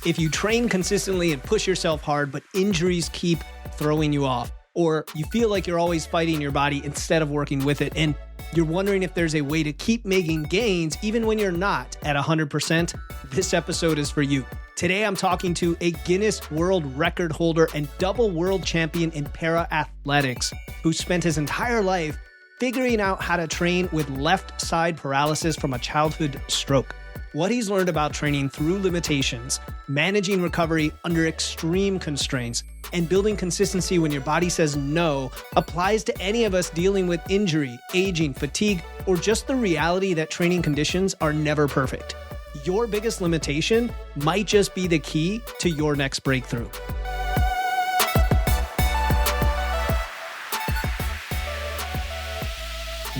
If you train consistently and push yourself hard, but injuries keep throwing you off, or you feel like you're always fighting your body instead of working with it, and you're wondering if there's a way to keep making gains even when you're not at 100%, this episode is for you. Today, I'm talking to a Guinness World Record holder and double world champion in para-athletics who spent his entire life figuring out how to train with left side paralysis from a childhood stroke. What he's learned about training through limitations, managing recovery under extreme constraints, and building consistency when your body says no applies to any of us dealing with injury, aging, fatigue, or just the reality that training conditions are never perfect. Your biggest limitation might just be the key to your next breakthrough.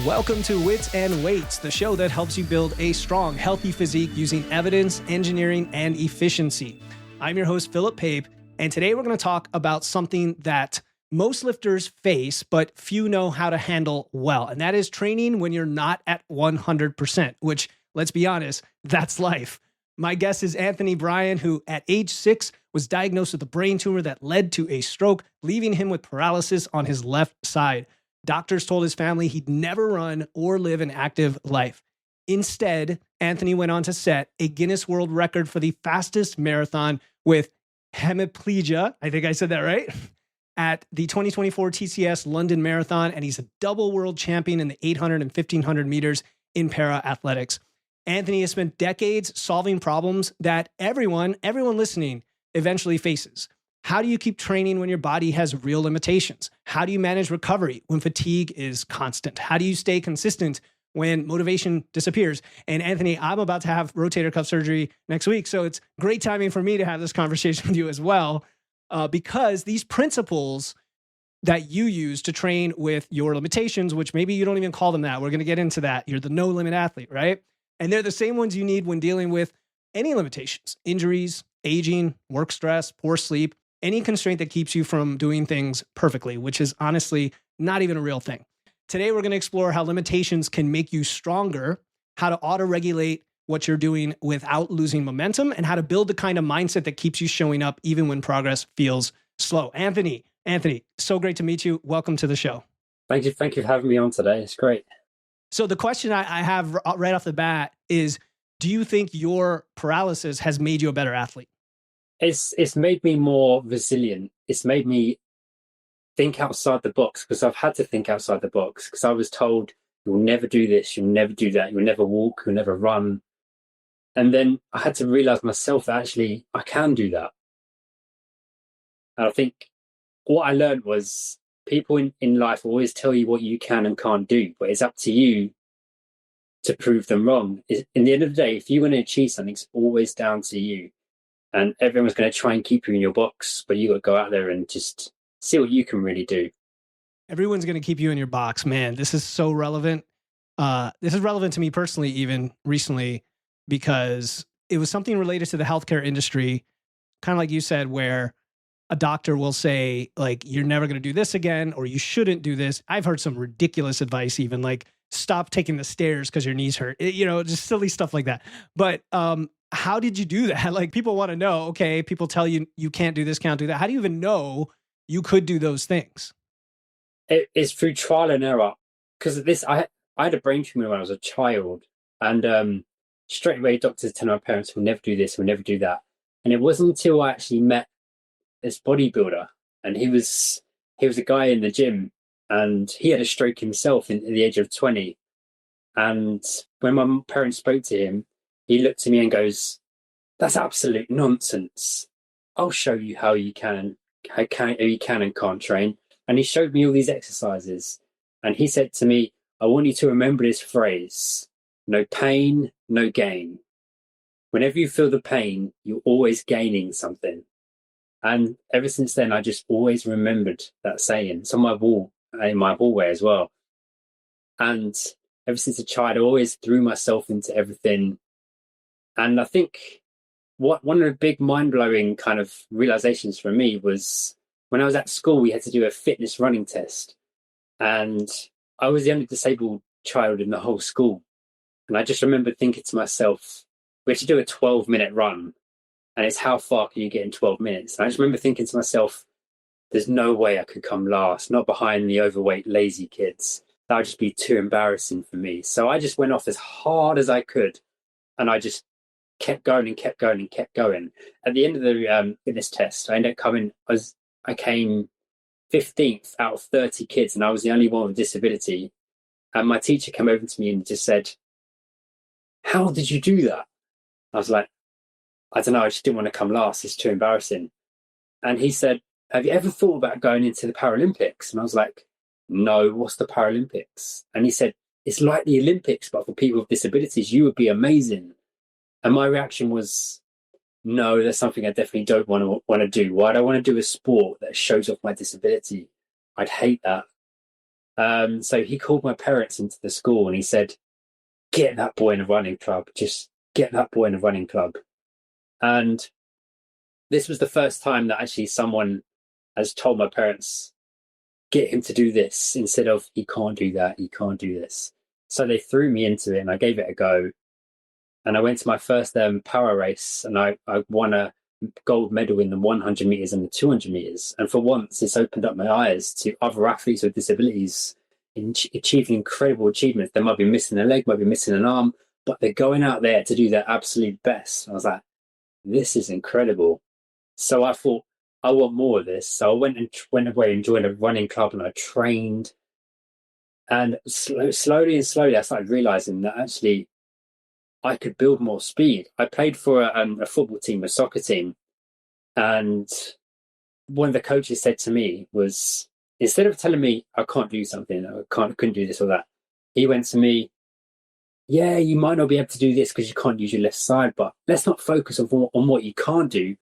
Welcome to Wits and Weights, the show that helps you build a strong, healthy physique using evidence, engineering, and efficiency. I'm your host, Philip Pape, and today we're going to talk about something that most lifters face, but few know how to handle well, and that is training when you're not at 100%, which, let's be honest, that's life. My guest is Anthony Bryan, who at age 6 was diagnosed with a brain tumor that led to a stroke, leaving him with paralysis on his left side. Doctors told his family he'd never run or live an active life. Instead, Anthony went on to set a Guinness World Record for the fastest marathon with hemiplegia, I think I said that right, at the 2024 TCS London Marathon, and he's a double world champion in the 800 and 1500 meters in para-athletics. Anthony has spent decades solving problems that everyone listening eventually faces. How do you keep training when your body has real limitations? How do you manage recovery when fatigue is constant? How do you stay consistent when motivation disappears? And Anthony, I'm about to have rotator cuff surgery next week, so it's great timing for me to have this conversation with you as well, because these principles that you use to train with your limitations, which maybe you don't even call them that, we're going to get into that. You're the no-limit athlete, right? And they're the same ones you need when dealing with any limitations, injuries, aging, work stress, poor sleep, any constraint that keeps you from doing things perfectly, which is honestly not even a real thing. Today, we're going to explore how limitations can make you stronger, how to auto-regulate what you're doing without losing momentum, and how to build the kind of mindset that keeps you showing up even when progress feels slow. Anthony, so great to meet you. Welcome to the show. Thank you for having me on today. It's great. So the question I have right off the bat is, do you think your paralysis has made you a better athlete? It's made me more resilient. It's made me think outside the box, because I've had to think outside the box, because I was told, you'll never do this, you'll never do that, you'll never walk, you'll never run. And then I had to realize myself that actually I can do that. And I think what I learned was people in life always tell you what you can and can't do, but it's up to you to prove them wrong. In the end of the day, if you want to achieve something, it's always down to you. And everyone's going to try and keep you in your box, but you got to go out there and just see what you can really do. Everyone's going to keep you in your box, man. This is so relevant. This is relevant to me personally, even recently, because it was something related to the healthcare industry, kind of like you said, where a doctor will say, like, you're never going to do this again, or you shouldn't do this. I've heard some ridiculous advice, even like, stop taking the stairs because your knees hurt, just silly stuff like that. But how did you do that? Like, people want to know, okay, people tell you you can't do this, can't do that. How do you even know you could do those things? It's through trial and error. Because I had a brain tumor when I was a child, and straight away doctors tell my parents, we'll never do this, we'll never do that. And it wasn't until I actually met this bodybuilder, and he was a guy in the gym, and he had a stroke himself at the age of 20. And when my parents spoke to him, he looked at me and goes, that's absolute nonsense. I'll show you how you can and can't train. And he showed me all these exercises. And he said to me, I want you to remember this phrase, no pain, no gain. Whenever you feel the pain, you're always gaining something. And ever since then, I just always remembered that saying. It's on my wall, in my hallway as well. And ever since a child, I always threw myself into everything. And I think one of the big mind-blowing kind of realizations for me was when I was at school, we had to do a fitness running test. And I was the only disabled child in the whole school. And I just remember thinking to myself, we had to do a 12-minute run. and it's how far can you get in 12 minutes. And I just remember thinking to myself, there's no way I could come last, not behind the overweight, lazy kids. That would just be too embarrassing for me. So I just went off as hard as I could, and I just kept going and kept going and kept going. At the end of the fitness test, I ended up I came 15th out of 30 kids, and I was the only one with a disability. And my teacher came over to me and just said, "How did you do that?" I was like, "I don't know, I just didn't want to come last. It's too embarrassing." And he said, "Have you ever thought about going into the Paralympics?" And I was like, "No, what's the Paralympics?" And he said, "It's like the Olympics, but for people with disabilities. You would be amazing." And my reaction was, no, that's something I definitely don't want to do. Why do I want to do a sport that shows off my disability? I'd hate that. So he called my parents into the school and he said, "Get that boy in a running club. Just get that boy in a running club." And this was the first time that actually someone has told my parents, get him to do this, instead of, he can't do that, he can't do this. So they threw me into it and I gave it a go. And I went to my first power race, and I won a gold medal in the 100 meters and the 200 meters. And for once, it's opened up my eyes to other athletes with disabilities in achieving incredible achievements. They might be missing a leg, might be missing an arm, but they're going out there to do their absolute best. I was like, this is incredible. So I thought, I want more of this. So I went away and joined a running club, and I trained. And slowly, I started realizing that actually I could build more speed. I played for a football team, a soccer team, and one of the coaches said to me was, instead of telling me I can't do something, couldn't do this or that, he went to me, "Yeah, you might not be able to do this because you can't use your left side, but let's not focus on what you can't do.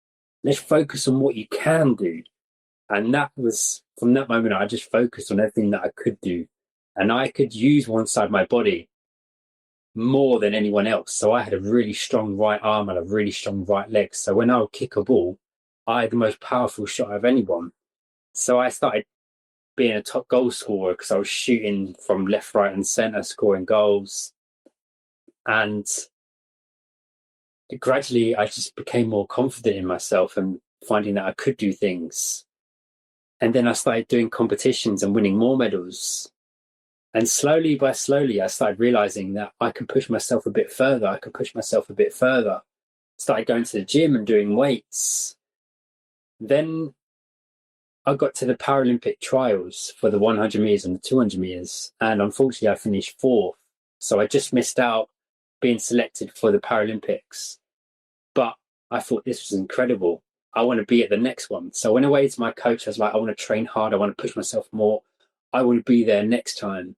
Let's focus on what you can do." And that was, from that moment, I just focused on everything that I could do, and I could use one side of my body more than anyone else. So I had a really strong right arm and a really strong right leg. So when I would kick a ball, I had the most powerful shot of anyone. So I started being a top goal scorer because I was shooting from left, right, and centre, scoring goals. And gradually, I just became more confident in myself and finding that I could do things. And then I started doing competitions and winning more medals. And slowly by slowly, I started realizing that I can push myself a bit further. Started going to the gym and doing weights. Then I got to the Paralympic trials for the 100 meters and the 200 meters. And unfortunately, I finished fourth. So I just missed out being selected for the Paralympics. But I thought this was incredible. I want to be at the next one. So I went away to my coach. I was like, I want to train hard. I want to push myself more. I want to be there next time.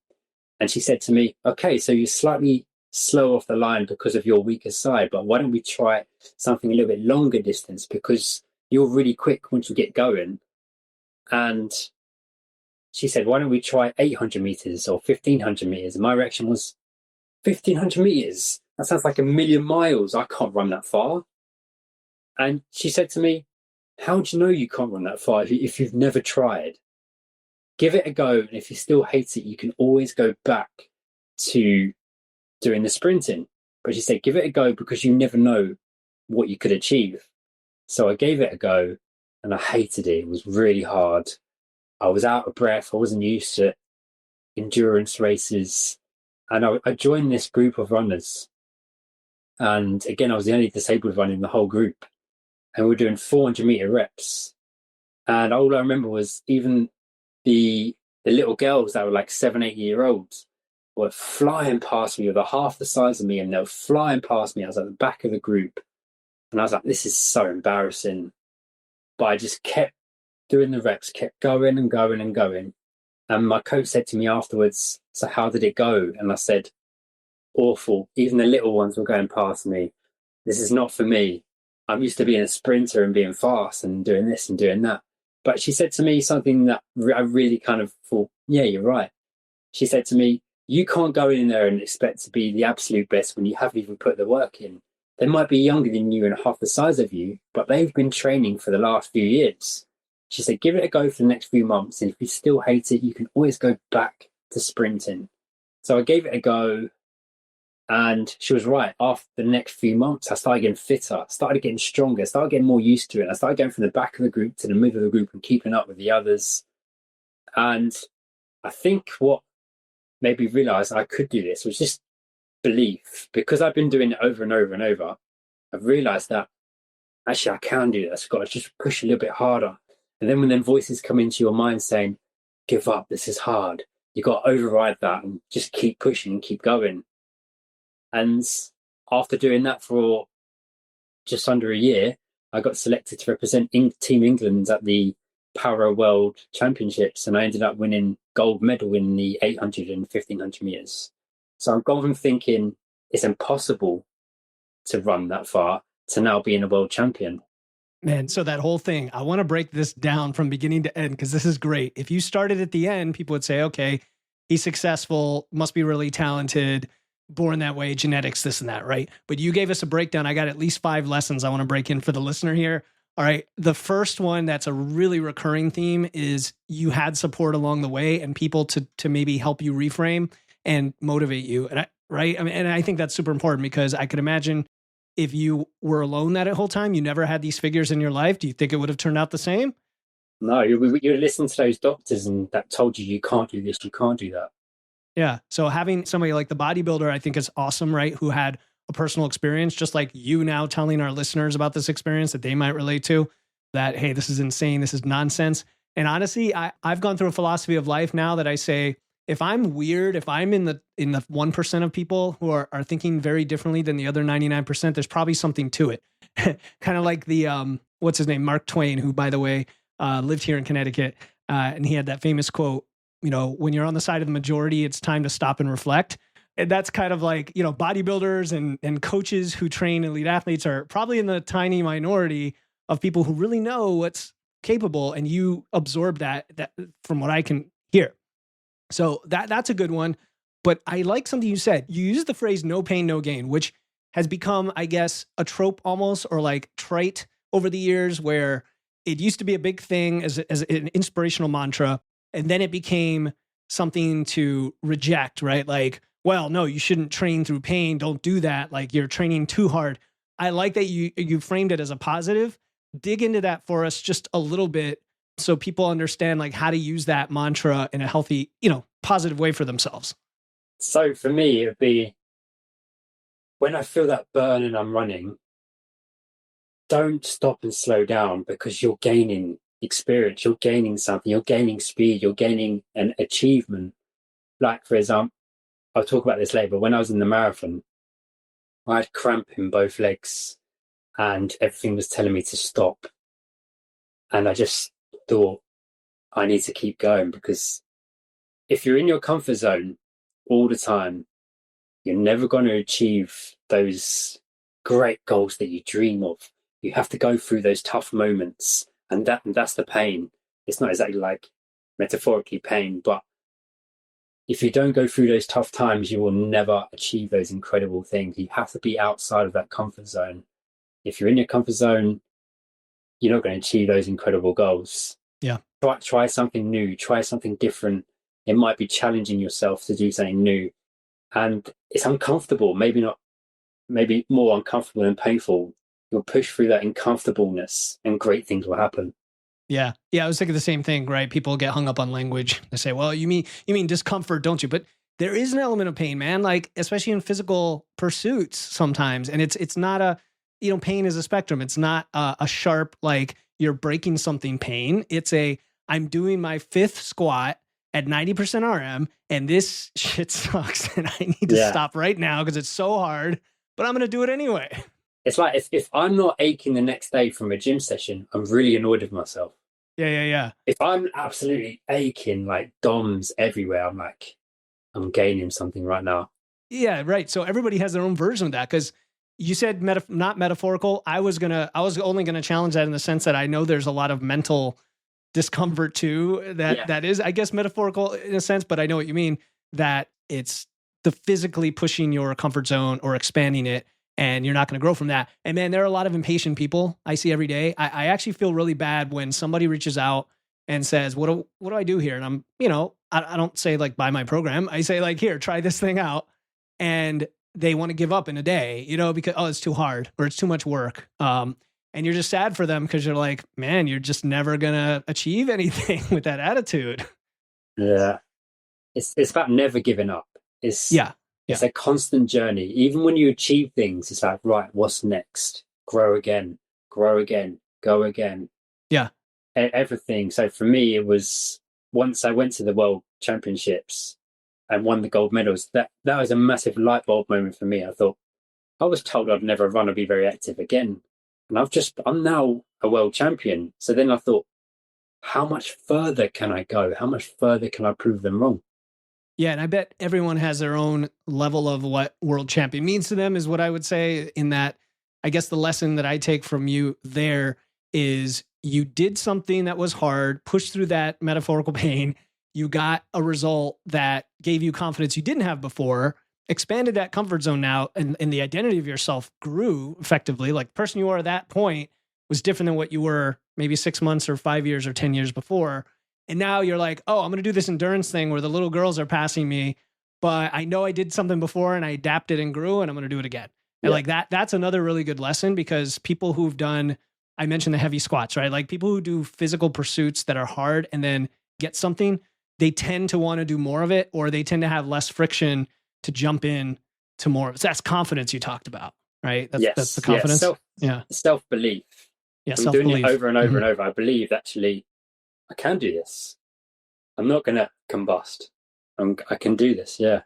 And she said to me, "Okay, so you're slightly slow off the line because of your weaker side, but why don't we try something a little bit longer distance, because you're really quick once you get going." And she said, "Why don't we try 800 meters or 1500 meters?" And my reaction was, 1500 meters? That sounds like 1,000,000 miles. I can't run that far. And she said to me, "How do you know you can't run that far if you've never tried? Give it a go, and if you still hate it, you can always go back to doing the sprinting." But she said, "Give it a go, because you never know what you could achieve." So I gave it a go, and I hated it. It was really hard. I was out of breath. I wasn't used to endurance races. And I joined this group of runners. And again, I was the only disabled runner in the whole group. And we were doing 400-meter reps. And all I remember was even the little girls that were like 7, 8-year-olds were flying past me, with a half the size of me, and they were flying past me. I was at the back of the group, and I was like, this is so embarrassing. But I just kept doing the reps, kept going and going and going. And my coach said to me afterwards, "So how did it go?" And I said, "Awful. Even the little ones were going past me. This is not for me. I'm used to being a sprinter and being fast and doing this and doing that." But she said to me something that I really kind of thought, yeah, you're right. She said to me, "You can't go in there and expect to be the absolute best when you haven't even put the work in. They might be younger than you and half the size of you, but they've been training for the last few years." She said, "Give it a go for the next few months. And if you still hate it, you can always go back to sprinting." So I gave it a go. And she was right. After the next few months, I started getting fitter, started getting stronger, started getting more used to it. I started going from the back of the group to the middle of the group and keeping up with the others. And I think what made me realize I could do this was just belief. Because I've been doing it over and over and over, I've realized that actually I can do this. I've got to just push a little bit harder. And then when them voices come into your mind saying, give up, this is hard, you got to override that and just keep pushing and keep going. And after doing that for just under a year, I got selected to represent Team England at the Para World Championships, and I ended up winning gold medal in the 800 and 1500 meters. So I've gone from thinking it's impossible to run that far to now being a world champion. Man, so that whole thing, I want to break this down from beginning to end because this is great. If you started at the end, people would say, okay, he's successful, must be really talented, born that way, genetics, this and that, right? But you gave us a breakdown. I got at least 5 lessons I want to break in for the listener here. All right. The first one that's a really recurring theme is you had support along the way and people to maybe help you reframe and motivate you. And right. I mean, and I think that's super important because I could imagine if you were alone that whole time, you never had these figures in your life. Do you think it would have turned out the same? No, you listen to those doctors and that told you can't do this, you can't do that. Yeah. So having somebody like the bodybuilder, I think is awesome, right? Who had a personal experience, just like you now telling our listeners about this experience that they might relate to, that, hey, this is insane. This is nonsense. And honestly, I've gone through a philosophy of life now that I say, if I'm weird, if I'm in the 1% of people who are thinking very differently than the other 99%, there's probably something to it. Kind of like the, what's his name? Mark Twain, who, by the way, lived here in Connecticut. And he had that famous quote, when you're on the side of the majority, it's time to stop and reflect. And that's kind of like, bodybuilders and coaches who train elite athletes are probably in the tiny minority of people who really know what's capable. And you absorb that from what I can hear. So that's a good one. But I like something you said. You used the phrase no pain, no gain, which has become, I guess, a trope almost, or like trite over the years, where it used to be a big thing as an inspirational mantra. And then it became something to reject, right? Like, well, no, you shouldn't train through pain. Don't do that. Like, you're training too hard. I like that you framed it as a positive. Dig into that for us just a little bit so people understand like how to use that mantra in a healthy, positive way for themselves. So for me, it'd be when I feel that burn and I'm running, don't stop and slow down, because you're gaining experience, you're gaining something, you're gaining speed, you're gaining an achievement. Like, for example, I'll talk about this later, but when I was in the marathon, I had cramp in both legs and everything was telling me to stop. And I just thought, I need to keep going, because if you're in your comfort zone all the time, you're never going to achieve those great goals that you dream of. You have to go through those tough moments, and that's the pain. It's not exactly like metaphorically pain, but if you don't go through those tough times, you will never achieve those incredible things. You have to be outside of that comfort zone. If you're in your comfort zone, you're not going to achieve those incredible goals. Yeah. Try something new, try something different. It might be challenging yourself to do something new. And it's uncomfortable, maybe more uncomfortable than painful. You'll push through that uncomfortableness and great things will happen. Yeah. Yeah. I was thinking the same thing, right? People get hung up on language. They say, well, you mean discomfort, don't you? But there is an element of pain, man, like especially in physical pursuits sometimes. And it's not pain is a spectrum. It's not a sharp, like you're breaking something pain. It's I'm doing my 5th squat at 90% RM and this shit sucks and I need to stop right now because it's so hard, but I'm going to do it anyway. It's like if I'm not aching the next day from a gym session, I'm really annoyed with myself. Yeah. If I'm absolutely aching, like DOMs everywhere, I'm like, I'm gaining something right now. Yeah, right. So everybody has their own version of that, because you said not metaphorical. I was only gonna challenge that in the sense that I know there's a lot of mental discomfort too. That is, I guess, metaphorical in a sense, but I know what you mean. That it's the physically pushing your comfort zone or expanding it, and you're not going to grow from that. And man, there are a lot of impatient people I see every day. I actually feel really bad when somebody reaches out and says, "What do I do here?" And I'm, I don't say like buy my program. I say like, here, try this thing out. And they want to give up in a day, because, oh, it's too hard or it's too much work. And you're just sad for them because you're like, man, you're just never going to achieve anything with that attitude. Yeah. It's about never giving up. It's a constant journey. Even when you achieve things, it's like, right, what's next? Grow again, go again. Yeah. Everything. So for me, it was once I went to the World Championships and won the gold medals, that was a massive light bulb moment for me. I thought, I was told I'd never run or be very active again. And I'm now a world champion. So then I thought, how much further can I go? How much further can I prove them wrong? Yeah, and I bet everyone has their own level of what world champion means to them, is what I would say. In that, I guess the lesson that I take from you there is you did something that was hard, pushed through that metaphorical pain. You got a result that gave you confidence you didn't have before, expanded that comfort zone now, and the identity of yourself grew effectively. Like the person you were at that point was different than what you were maybe 6 months or 5 years or 10 years before. And now you're like, oh, I'm going to do this endurance thing where the little girls are passing me, but I know I did something before and I adapted and grew, and I'm going to do it again. And like that's another really good lesson, because people who've done, I mentioned the heavy squats, right? Like people who do physical pursuits that are hard and then get something, they tend to want to do more of it, or they tend to have less friction to jump in to more. So that's confidence you talked about, right? That's the confidence. Self-belief. Yeah, I'm doing it over and over and over. I believe actually I can do this. I'm not going to combust. I can do this. Yeah.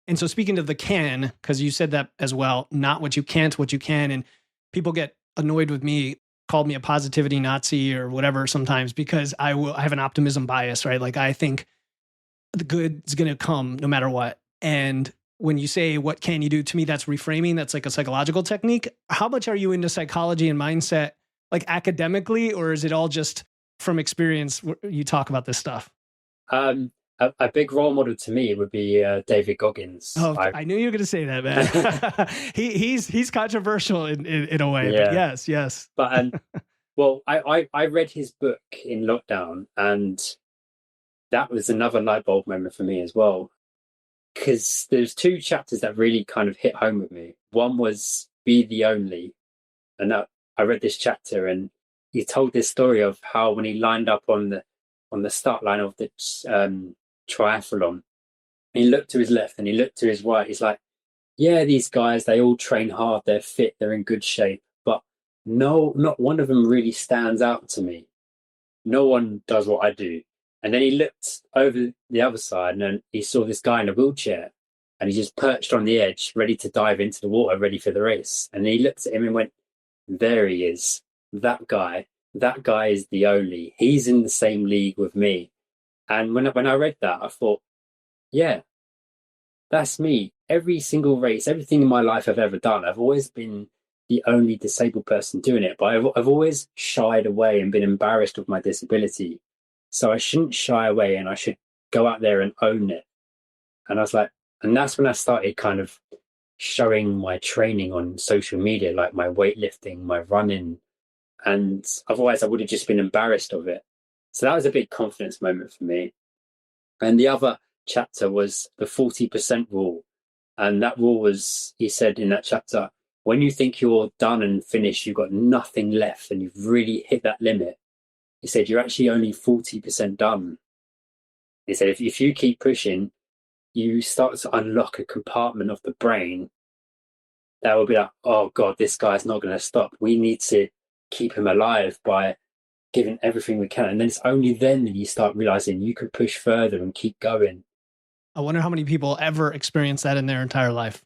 And so speaking of the can, because you said that as well, not what you can't, what you can. And people get annoyed with me, called me a positivity Nazi or whatever sometimes, because I have an optimism bias, right? Like I think the good is going to come no matter what. And when you say, what can you do? To me, that's reframing. That's like a psychological technique. How much are you into psychology and mindset, like academically, or is it all just from experience you talk about this stuff? A big role model to me would be David Goggins. Oh, I knew you were going to say that, man. he's controversial in a way, but yes. But well, I read his book in lockdown, and that was another light bulb moment for me as well. Because there's 2 chapters that really kind of hit home with me. One was Be the Only. And I read this chapter, and he told this story of how when he lined up on the start line of the triathlon, he looked to his left and he looked to his right. He's like, yeah, these guys, they all train hard, they're fit, they're in good shape. But no, not one of them really stands out to me. No one does what I do. And then he looked over the other side, and then he saw this guy in a wheelchair, and he just perched on the edge, ready to dive into the water, ready for the race. And he looked at him and went, there he is. That guy is the only. He's in the same league with me. And when I read that, I thought, yeah, that's me. Every single race, everything in my life I've ever done, I've always been the only disabled person doing it. But I've always shied away and been embarrassed with my disability. So I shouldn't shy away, and I should go out there and own it. And I was like, and that's when I started kind of showing my training on social media, like my weightlifting, my running. And otherwise I would have just been embarrassed of it. So that was a big confidence moment for me. And the other chapter was the 40% rule. And that rule was, he said in that chapter, when you think you're done and finished, you've got nothing left and you've really hit that limit, he said, you're actually only 40% done. He said, if you keep pushing, you start to unlock a compartment of the brain that will be like, oh God, this guy's not going to stop. We need to keep him alive by giving everything we can. And then it's only then that you start realizing you can push further and keep going. I wonder how many people ever experience that in their entire life.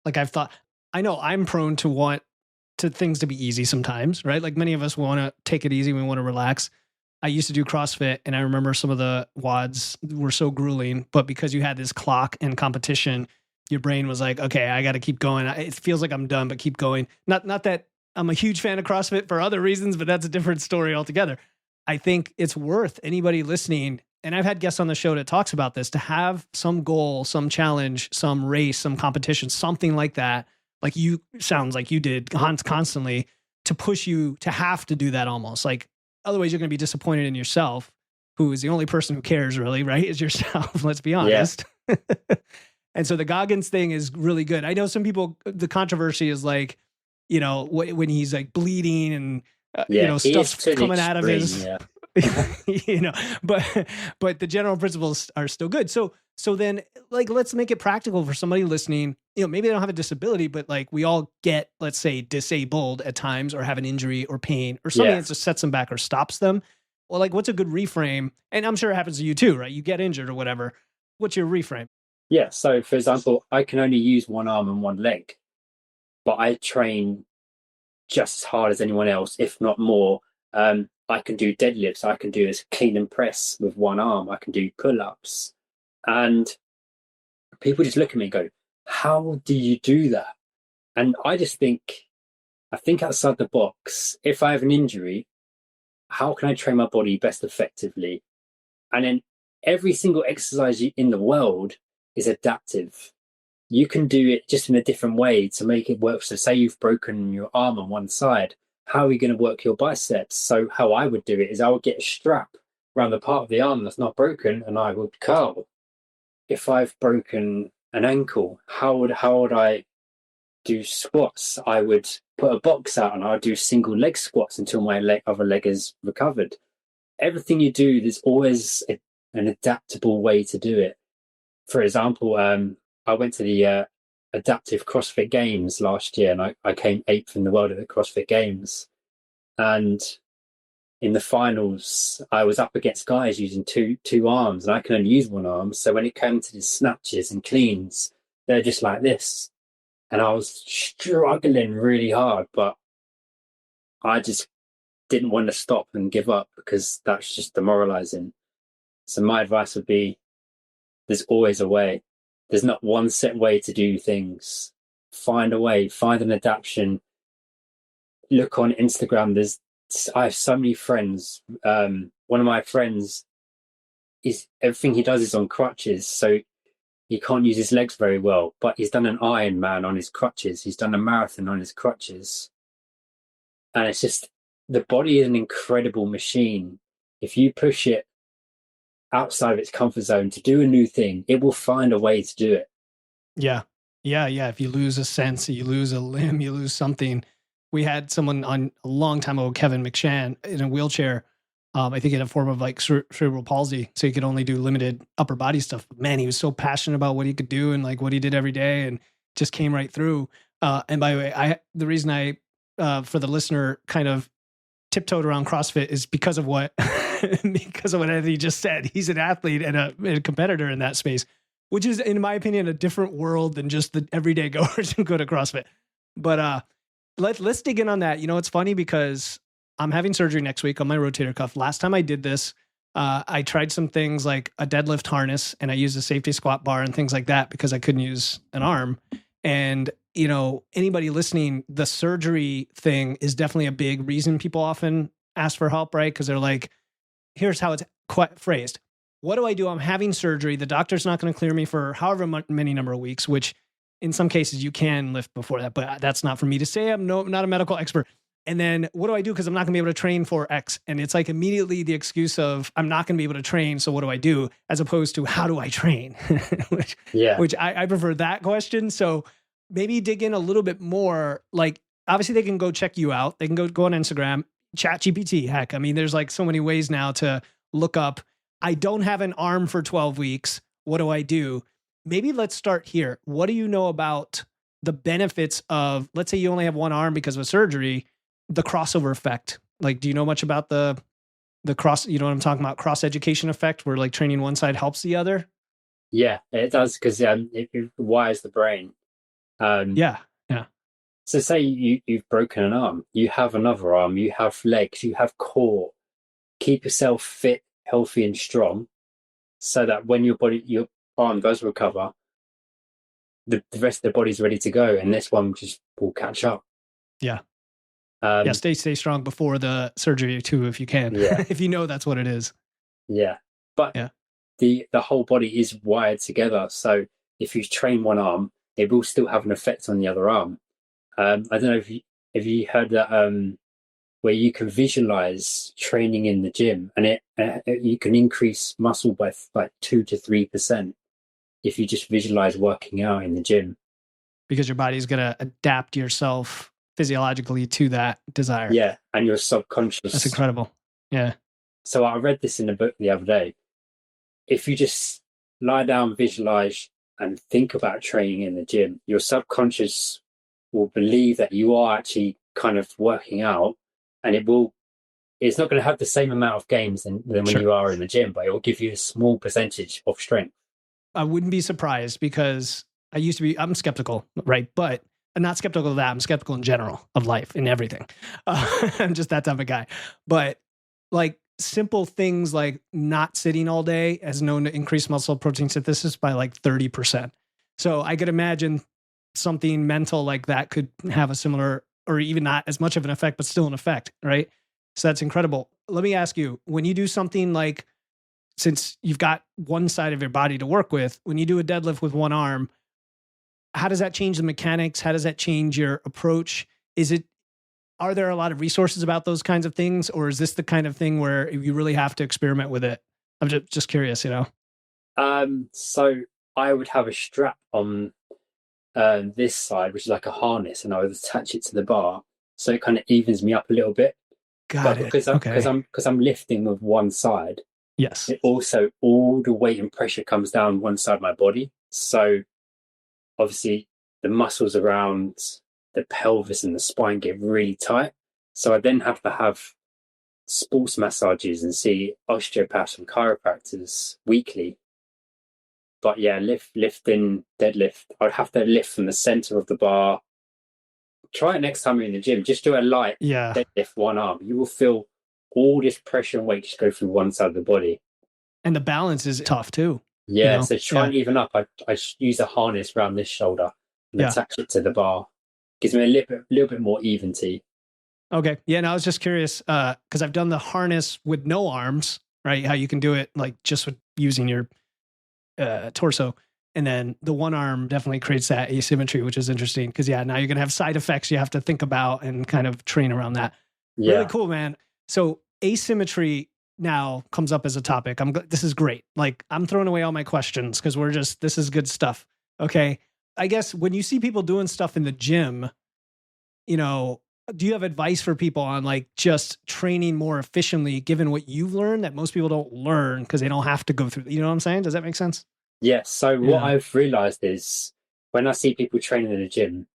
Like I know I'm prone to want things to be easy sometimes, right? Like many of us want to take it easy. We want to relax. I used to do CrossFit, and I remember some of the WODs were so grueling, but because you had this clock and competition, your brain was like, okay, I got to keep going. It feels like I'm done, but keep going. Not that I'm a huge fan of CrossFit for other reasons, but that's a different story altogether. I think it's worth anybody listening, and I've had guests on the show that talks about this, to have some goal, some challenge, some race, some competition, something like that. Like sounds like you did constantly, to push you to have to do that almost. Like otherwise you're going to be disappointed in yourself, who is the only person who cares really, right? Is yourself. Let's be honest. Yeah. And so the Goggins thing is really good. I know some people, the controversy is like, when he's like bleeding and, stuff's coming out of his, but the general principles are still good. So then like, let's make it practical for somebody listening. Maybe they don't have a disability, but like we all get, let's say, disabled at times or have an injury or pain or something that just sets them back or stops them. Well, like what's a good reframe? And I'm sure it happens to you too, right? You get injured or whatever. What's your reframe? Yeah. So for example, I can only use one arm and one leg, but I train just as hard as anyone else, if not more. I can do deadlifts. I can do a clean and press with one arm. I can do pull-ups. And people just look at me and go, how do you do that? And I think outside the box. If I have an injury, how can I train my body best effectively? And then every single exercise in the world is adaptive. You can do it just in a different way to make it work. So say you've broken your arm on one side, how are you going to work your biceps? So how I would do it is I would get a strap around the part of the arm that's not broken and I would curl. If I've broken an ankle, how would I do squats? I would put a box out and I would do single leg squats until my other leg is recovered. Everything you do, there's always an adaptable way to do it. For example, I went to the adaptive CrossFit Games last year and I came 8th in the world at the CrossFit Games. And in the finals, I was up against guys using two arms and I can only use one arm. So when it came to the snatches and cleans, they're just like this. And I was struggling really hard, but I just didn't want to stop and give up because that's just demoralizing. So my advice would be, there's always a way. There's not one set way to do things. Find a way, find an adaptation. Look on Instagram. I have so many friends. One of my friends everything he does is on crutches. So he can't use his legs very well, but he's done an Ironman on his crutches. He's done a marathon on his crutches. And it's just, the body is an incredible machine. If you push it outside of its comfort zone to do a new thing, it will find a way to do it. Yeah. If you lose a sense, you lose a limb, you lose something. We had someone on a long time ago, Kevin McShann, in a wheelchair. I think he had a form of like cerebral palsy, so he could only do limited upper body stuff. But man, he was so passionate about what he could do and like what he did every day, and just came right through. And by the way, the reason I, for the listener, kind of tiptoed around CrossFit is because of what Anthony just said. He's an athlete and a competitor in that space, which is, in my opinion, a different world than just the everyday goers who go to CrossFit. But let's dig in on that. It's funny because I'm having surgery next week on my rotator cuff. Last time I did this, I tried some things like a deadlift harness and I used a safety squat bar and things like that because I couldn't use an arm. And, anybody listening, the surgery thing is definitely a big reason people often ask for help, right? Because they're like, here's how it's phrased. What do I do? I'm having surgery. The doctor's not going to clear me for however many number of weeks, which in some cases you can lift before that, but that's not for me to say. I'm not a medical expert. And then what do I do? Because I'm not going to be able to train for X. And it's like immediately the excuse of I'm not going to be able to train. So what do I do? As opposed to how do I train? which I prefer that question. So maybe dig in a little bit more. Like obviously they can go check you out. They can go on Instagram, ChatGPT. Heck, I mean, there's like so many ways now to look up. I don't have an arm for 12 weeks. What do I do? Maybe let's start here. What do you know about the benefits of, let's say you only have one arm because of a surgery, the crossover effect? Like, do you know much about the cross, what I'm talking about? Cross education effect where like training one side helps the other? Yeah, it does. Cause it wires the brain. Yeah. So say you've broken an arm, you have another arm, you have legs, you have core. Keep yourself fit, healthy and strong so that when your arm does recover, the rest of the body's ready to go and this one just will catch up. Yeah. Stay strong before the surgery too, if you can, if you know that's what it is. Yeah. But the whole body is wired together. So if you train one arm, it will still have an effect on the other arm. I don't know if you heard that where you can visualize training in the gym and you can increase muscle by like 2 to 3%. if you just visualize working out in the gym. Because your body's going to adapt yourself physiologically to that desire. Yeah, and your subconscious. That's incredible. Yeah. So I read this in a book the other day. If you just lie down, visualize, and think about training in the gym, your subconscious will believe that you are actually kind of working out, and it's not going to have the same amount of gains than when you are in the gym, but it will give you a small percentage of strength. I wouldn't be surprised because I'm skeptical, right? But I'm not skeptical of that. I'm skeptical in general of life and everything. I'm just that type of guy. But like simple things like not sitting all day has known to increase muscle protein synthesis by like 30%. So I could imagine something mental like that could have a similar, or even not as much of an effect, but still an effect, right? So that's incredible. Let me ask you, when you do something like, since you've got one side of your body to work with, when you do a deadlift with one arm, how does that change the mechanics? How does that change your approach? Are there a lot of resources about those kinds of things? Or is this the kind of thing where you really have to experiment with it? I'm just curious, you know? So I would have a strap on this side, which is like a harness, and I would attach it to the bar. So it kind of evens me up a little bit. Because I'm lifting with one side. Yes. It also, all the weight and pressure comes down one side of my body. So obviously the muscles around the pelvis and the spine get really tight. So I then have to have sports massages and see osteopaths and chiropractors weekly. But yeah, lifting, deadlift, I'd have to lift from the center of the bar. Try it next time you're in the gym. Just do a light deadlift one arm. You will feel all this pressure and weight just go through one side of the body. And the balance is tough too. Yeah, you know? So try and even up. I use a harness around this shoulder and attach it to the bar. Gives me a little bit more eventy. Okay. Yeah, and I was just curious because I've done the harness with no arms, right? How you can do it like just with using your torso. And then the one arm definitely creates that asymmetry, which is interesting because, now you're going to have side effects you have to think about and kind of train around that. Yeah. Really cool, man. So asymmetry now comes up as a topic. This is great. Like I'm throwing away all my questions because this is good stuff. Okay. I guess when you see people doing stuff in the gym, you know, do you have advice for people on like just training more efficiently given what you've learned that most people don't learn because they don't have to go through, you know what I'm saying? Does that make sense? Yes. So what I've realized is when I see people training in the gym,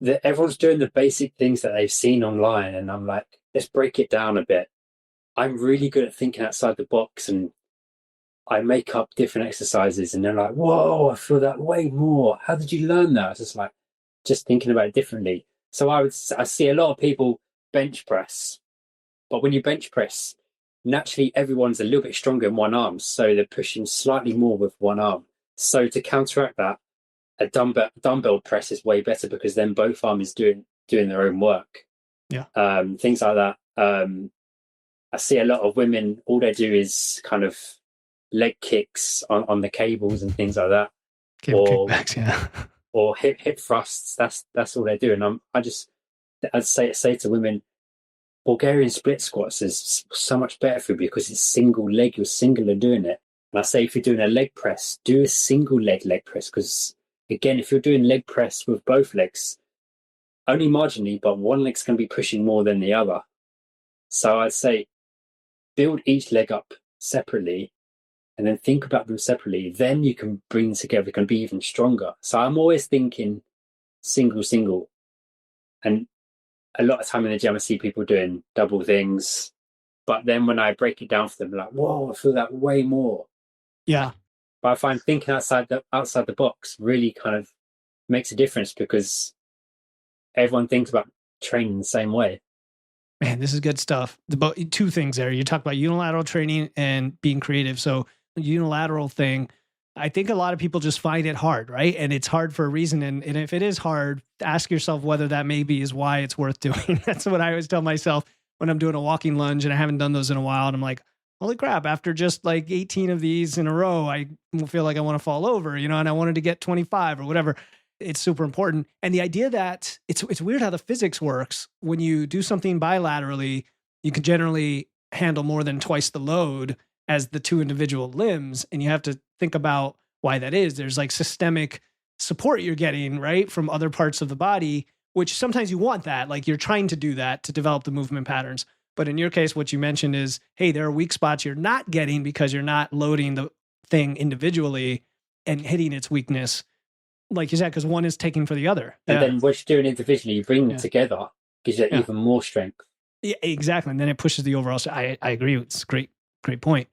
that everyone's doing the basic things that they've seen online. And I'm like, let's break it down a bit. I'm really good at thinking outside the box and I make up different exercises and they're like, whoa, I feel that way more. How did you learn that? It's just like, just thinking about it differently. So I see a lot of people bench press, but when you bench press, naturally everyone's a little bit stronger in one arm. So they're pushing slightly more with one arm. So to counteract that, a dumbbell press is way better because then both arms is doing their own work. Yeah. Things like that. I see a lot of women, all they do is kind of leg kicks on the cables and things like that. Kickbacks, yeah. Or hip thrusts. That's all they do. And I'd say to women, Bulgarian split squats is so much better for you because it's single leg. You're singular doing it. And I say if you're doing a leg press, do a single leg press because again, if you're doing leg press with both legs, only marginally, but one leg's going to be pushing more than the other. So I'd say build each leg up separately and then think about them separately. Then you can bring them together, it can be even stronger. So I'm always thinking single. And a lot of time in the gym, I see people doing double things. But then when I break it down for them, like, whoa, I feel that way more. Yeah. But I find thinking outside the box really kind of makes a difference because everyone thinks about training the same way. Man, this is good stuff. Two things there. You talk about unilateral training and being creative. So the unilateral thing, I think a lot of people just find it hard, right? And it's hard for a reason. And if it is hard, ask yourself whether that maybe is why it's worth doing. That's what I always tell myself when I'm doing a walking lunge and I haven't done those in a while. And I'm like, holy crap, after just like 18 of these in a row, I feel like I want to fall over, and I wanted to get 25 or whatever. It's super important. And the idea that it's weird how the physics works. When you do something bilaterally, you can generally handle more than twice the load as the two individual limbs. And you have to think about why that is. There's like systemic support you're getting, right, from other parts of the body, which sometimes you want that. Like you're trying to do that to develop the movement patterns. But in your case, what you mentioned is, hey, there are weak spots you're not getting because you're not loading the thing individually and hitting its weakness, like you said, because one is taking for the other. And then what you're doing individually, you bring them together, gives you even more strength. Yeah, exactly. And then it pushes the overall. I agree. It's great point.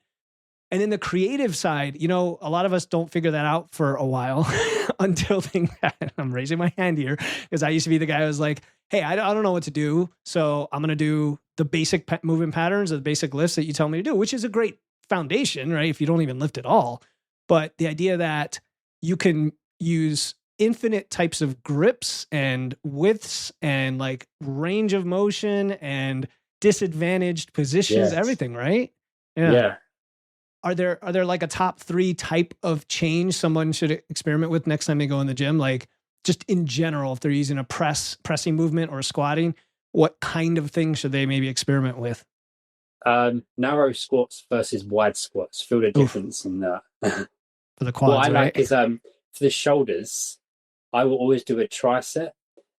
And then the creative side, a lot of us don't figure that out for a while until things happen. I'm raising my hand here because I used to be the guy who was like, hey, I don't know what to do. So I'm going to do the basic movement patterns, or the basic lifts that you tell me to do, which is a great foundation, right? If you don't even lift at all. But the idea that you can use infinite types of grips and widths and like range of motion and disadvantaged positions, everything, right? Yeah. Are there like a top 3 type of change someone should experiment with next time they go in the gym? Like just in general, if they're using a pressing movement or squatting, what kind of thing should they maybe experiment with? Narrow squats versus wide squats. Feel the difference in that. For the quads, what I like right? is for the shoulders, I will always do a tricep,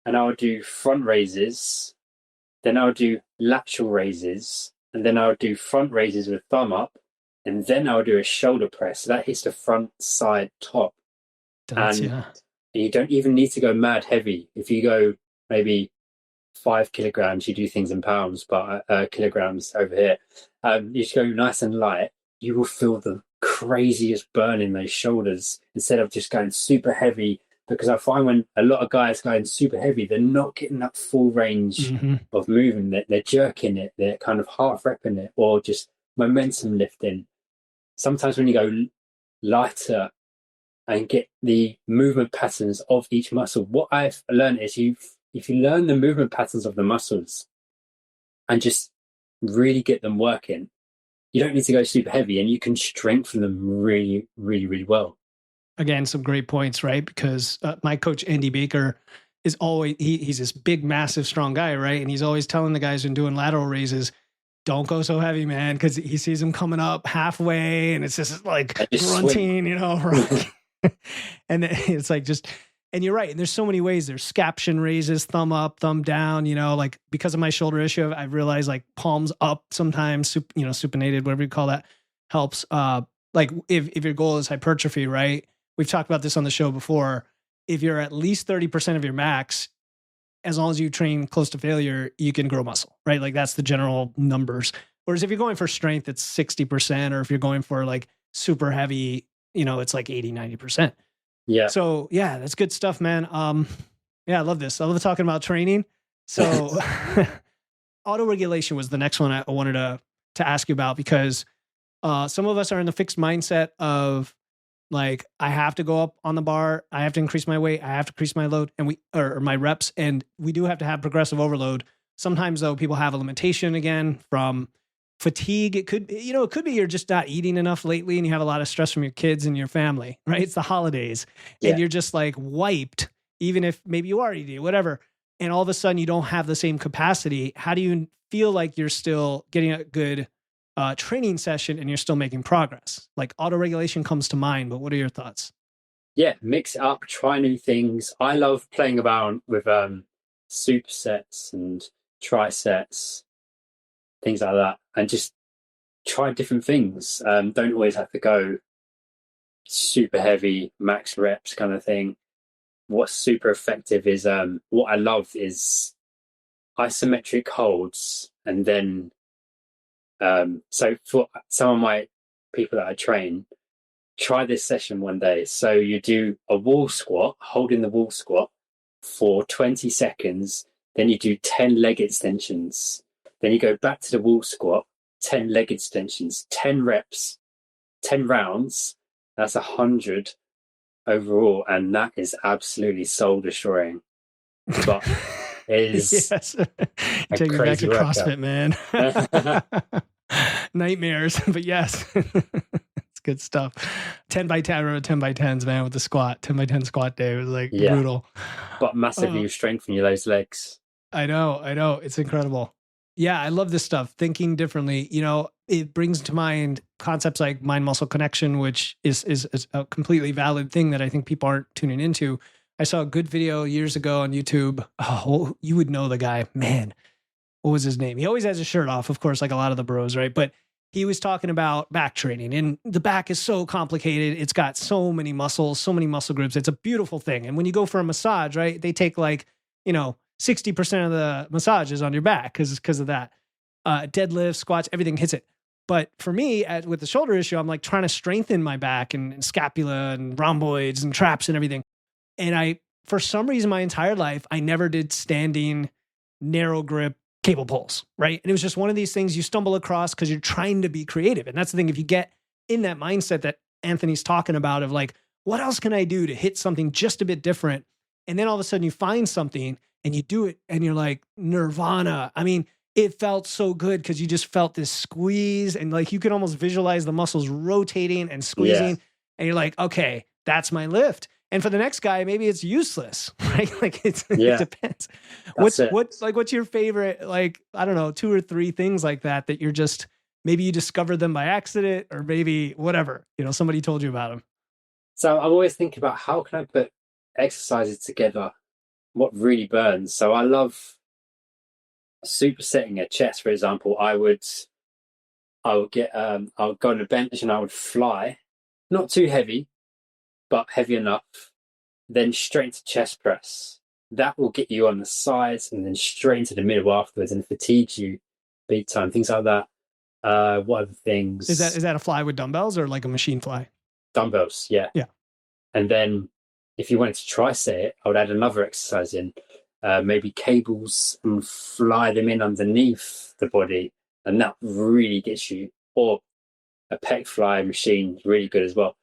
and I will do front raises, then I'll do lateral raises, and then I'll do front raises with thumb up, and then I'll do a shoulder press. So that hits the front, side, top. And you don't even need to go mad heavy. If you go maybe 5 kilograms, you do things in pounds, but kilograms over here. You just go nice and light. You will feel the craziest burn in those shoulders instead of just going super heavy. Because I find when a lot of guys going super heavy, they're not getting that full range of movement. They're jerking it. They're kind of half repping it, or just momentum lifting. Sometimes when you go lighter and get the movement patterns of each muscle, what I've learned is if you learn the movement patterns of the muscles and just really get them working, you don't need to go super heavy, and you can strengthen them really, really, really well. Again, some great points, right? Because my coach, Andy Baker, is always, he's this big, massive, strong guy, right? And he's always telling the guys who are doing lateral raises, don't go so heavy, man, because he sees them coming up halfway and it's just like grunting, and it's like and you're right. And there's so many ways. There's scaption raises, thumb up, thumb down, like because of my shoulder issue, I've realized like palms up sometimes, supinated, whatever you call that, helps. Like if your goal is hypertrophy, right? We've talked about this on the show before. If you're at least 30% of your max, as long as you train close to failure, you can grow muscle, right? Like that's the general numbers. Whereas if you're going for strength, it's 60%, or if you're going for like super heavy, it's like 80, 90%. Yeah. So yeah, that's good stuff, man. Yeah, I love this. I love talking about training. So auto-regulation was the next one I wanted to ask you about, because some of us are in the fixed mindset of like, I have to go up on the bar, I have to increase my weight, I have to increase my load or my reps, and we do have to have progressive overload. Sometimes though, people have a limitation again from fatigue. It could be you're just not eating enough lately and you have a lot of stress from your kids and your family, right? It's the holidays and you're just like wiped, even if maybe you are eating, whatever. And all of a sudden you don't have the same capacity. How do you feel like you're still getting a good training session and you're still making progress? Like auto-regulation comes to mind, but what are your thoughts? Yeah, mix it up, try new things. I love playing about with supersets and trisets, things like that, and just try different things. Don't always have to go super heavy, max reps kind of thing. What's super effective is what I love is isometric holds, and then so for some of my people that I train, try this session one day. So you do a wall squat, holding the wall squat for 20 seconds, then you do 10 leg extensions, then you go back to the wall squat, 10 leg extensions, 10 reps, 10 rounds. That's 100 overall, and that is absolutely soul destroying. But it is yes. Take me back to CrossFit, man. Nightmares, but yes. It's good stuff. 10 by 10, I remember 10 by 10s, man, with the squat. 10 by 10 squat day. It was like brutal. But massively strengthen those legs. I know. It's incredible. Yeah, I love this stuff. Thinking differently. It brings to mind concepts like mind muscle connection, which is a completely valid thing that I think people aren't tuning into. I saw a good video years ago on YouTube. Oh, you would know the guy, man. What was his name? He always has his shirt off, of course, like a lot of the bros, right? But he was talking about back training, and the back is so complicated. It's got so many muscles, so many muscle groups. It's a beautiful thing. And when you go for a massage, right, they take like, 60% of the massage is on your back because of that. Deadlifts, squats, everything hits it. But for me, with the shoulder issue, I'm like trying to strengthen my back and scapula and rhomboids and traps and everything. And for some reason, my entire life, I never did standing, narrow grip cable pulls, right? And it was just one of these things you stumble across because you're trying to be creative. And that's the thing. If you get in that mindset that Anthony's talking about of like, what else can I do to hit something just a bit different? And then all of a sudden you find something and you do it and you're like, nirvana. I mean, it felt so good because you just felt this squeeze and like you could almost visualize the muscles rotating and squeezing. Yeah. And you're like, okay, that's my lift. And for the next guy, maybe it's useless, right? Like it depends. What's your favorite, like, I don't know, 2 or 3 things like that you're just, maybe you discovered them by accident or maybe whatever, somebody told you about them. So I'm always thinking about how can I put exercises together, what really burns. So I love supersetting a chest, for example. I would go on a bench and I would fly, not too heavy, but heavy enough, then straight into chest press. That will get you on the sides and then straight into the middle afterwards and fatigue you big time. Things like that. What other things? Is that a fly with dumbbells or like a machine fly? Dumbbells, yeah. Yeah. And then if you wanted to tricep it, I would add another exercise in, maybe cables and fly them in underneath the body. And that really gets you. Or a pec fly machine, really good as well.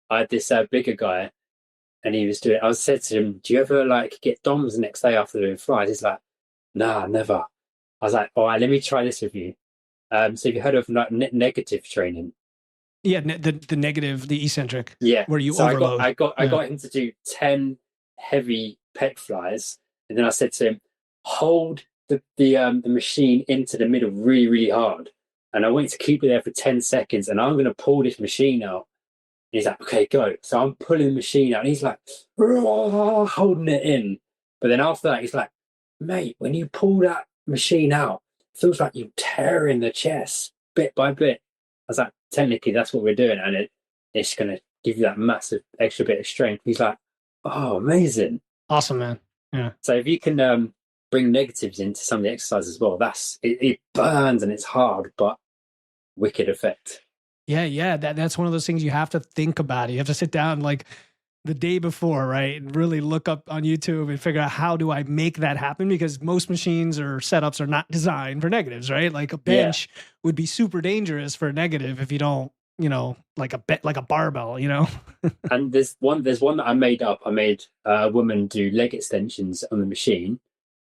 I had this bigger guy, and he was doing. I said to him, "Do you ever like get DOMs the next day after doing flies?" He's like, "Nah, never." I was like, "All right, let me try this with you." So you heard of like negative training? Yeah, the negative, the eccentric. Yeah, where you so overload. I got him to do 10 heavy pec flies, and then I said to him, "Hold the machine into the middle really, really hard, and I want you to keep it there for 10 seconds, and I'm going to pull this machine out." He's like, "Okay, go." So I'm pulling the machine out and he's like, holding it in. But then after that, he's like, "Mate, when you pull that machine out, it feels like you're tearing the chest bit by bit." I was like, "Technically, that's what we're doing. And it's going to give you that massive extra bit of strength." He's like, "Oh, amazing." Awesome, man. Yeah. So if you can bring negatives into some of the exercises as well, it burns and it's hard, but wicked effect. Yeah. That's one of those things you have to think about. You have to sit down like the day before, right? And really look up on YouTube and figure out how do I make that happen? Because most machines or setups are not designed for negatives, right? Like a bench would be super dangerous for a negative if you don't, like a barbell, And there's one that I made up. I made a woman do leg extensions on the machine.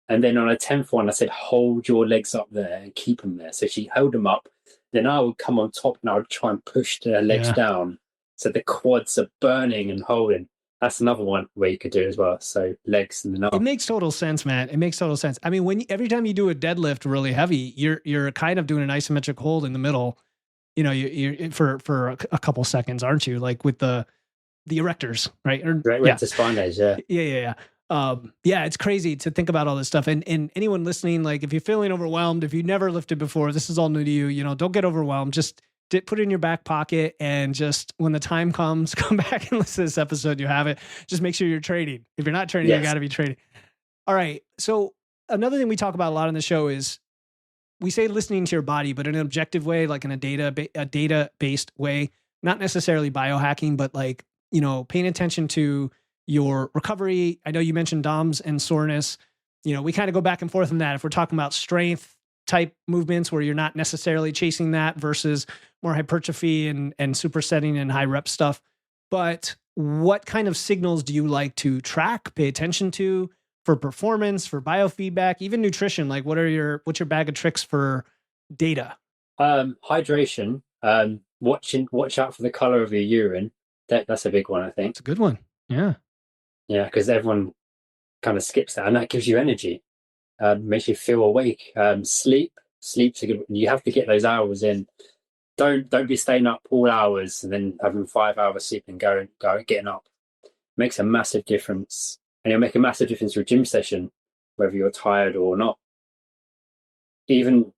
And then on a 10th one, I said, "Hold your legs up there and keep them there." So she held them up. Then I would come on top and I would try and push the legs down. So the quads are burning and holding. That's another one where you could do it as well. So legs and then up. It makes total sense, man. It makes total sense. I mean, every time you do a deadlift really heavy, you're kind of doing an isometric hold in the middle, you're for a couple seconds, aren't you? Like with the erectors, right? Rectus spinals, yeah. Yeah. It's crazy to think about all this stuff. And anyone listening, like if you're feeling overwhelmed, if you've never lifted before, this is all new to you, don't get overwhelmed. Just put it in your back pocket and just when the time comes, come back and listen to this episode. You have it. Just make sure you're training. If you're not training, you got to be training. All right. So another thing we talk about a lot on the show is we say listening to your body, but in an objective way, like in a data-based way, not necessarily biohacking, but like, paying attention to your recovery. I know you mentioned DOMs and soreness. We kind of go back and forth on that. If we're talking about strength type movements where you're not necessarily chasing that versus more hypertrophy and supersetting and high rep stuff. But what kind of signals do you like to track, pay attention to for performance, for biofeedback, even nutrition? Like what's your bag of tricks for data? Hydration, watch out for the color of your urine. That's a big one, I think. It's a good one. Yeah. Yeah, because everyone kind of skips that, and that gives you energy, makes you feel awake. Sleep's a good. You have to get those hours in. don't be staying up all hours and then having 5 hours sleep and getting up. It makes a massive difference, and it'll make a massive difference to your gym session, whether you're tired or not. Even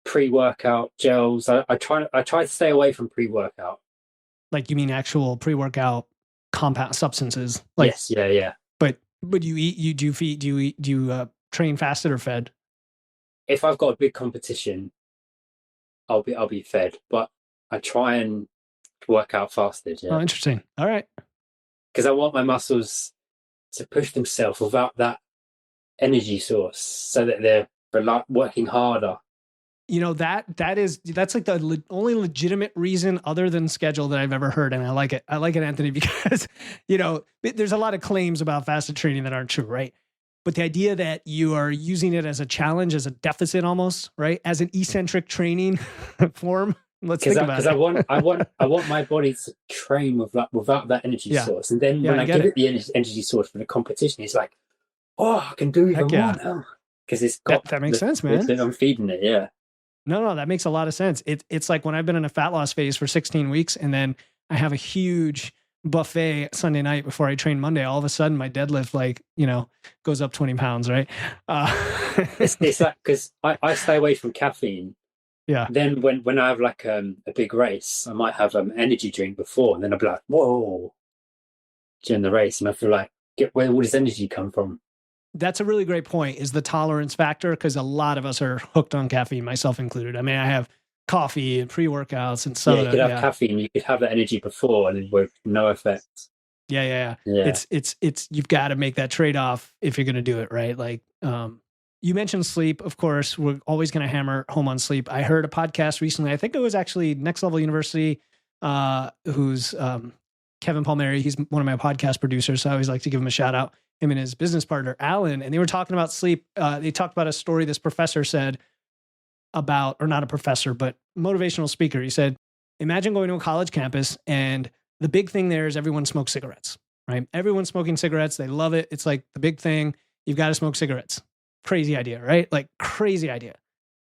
pre-workout gels, I try to stay away from pre-workout. Like, you mean actual pre-workout compound substances? Like, yes, yeah. But you eat, you do feed, do you train fasted or fed? If I've got a big competition, I'll be fed, but I try and work out fasted. Oh, Yeah, interesting. All right. because I want my muscles to push themselves without that energy source, so that they're working harder. You know, that's like the only legitimate reason other than schedule that I've ever heard. And I like it. I like it, Anthony, because, you know, there's a lot of claims about fasted training that aren't true, right? But the idea that you are using it as a challenge, as a deficit almost, right? As an eccentric training form. Let's think about it. Because I want my body to train without that energy source. And then when I give it the energy source for the competition, it's like, oh, I can do even more now. Because it's got that makes sense, man. I'm feeding it, yeah. No, that makes a lot of sense. It's like when I've been in a fat loss phase for 16 weeks and then I have a huge buffet Sunday night before I train Monday, all of a sudden my deadlift, like, you know, goes up 20 pounds, right? It's like, because I stay away from caffeine. Yeah. Then when I have like a big race, I might have an energy drink before, and then I'll be like, whoa, during the race. And I feel like, where all this energy come from? That's a really great point, is the tolerance factor, because a lot of us are hooked on caffeine, myself included. I mean, I have coffee and pre-workouts and soda. Yeah, you could have caffeine, you could have that energy before and with no effect. Yeah. It's you've got to make that trade-off if you're going to do it, right? Like, you mentioned sleep, of course. We're always going to hammer home on sleep. I heard a podcast recently, I think it was actually Next Level University, who's Kevin Palmieri. He's one of my podcast producers, so I always like to give him a shout out. Him and his business partner, Alan, and they were talking about sleep. They talked about a story this professor said about, or not a professor, but motivational speaker. He said, imagine going to a college campus and the big thing there is everyone smokes cigarettes, right? Everyone's smoking cigarettes. They love it. It's like the big thing. You've got to smoke cigarettes. Crazy idea, right? Like, crazy idea.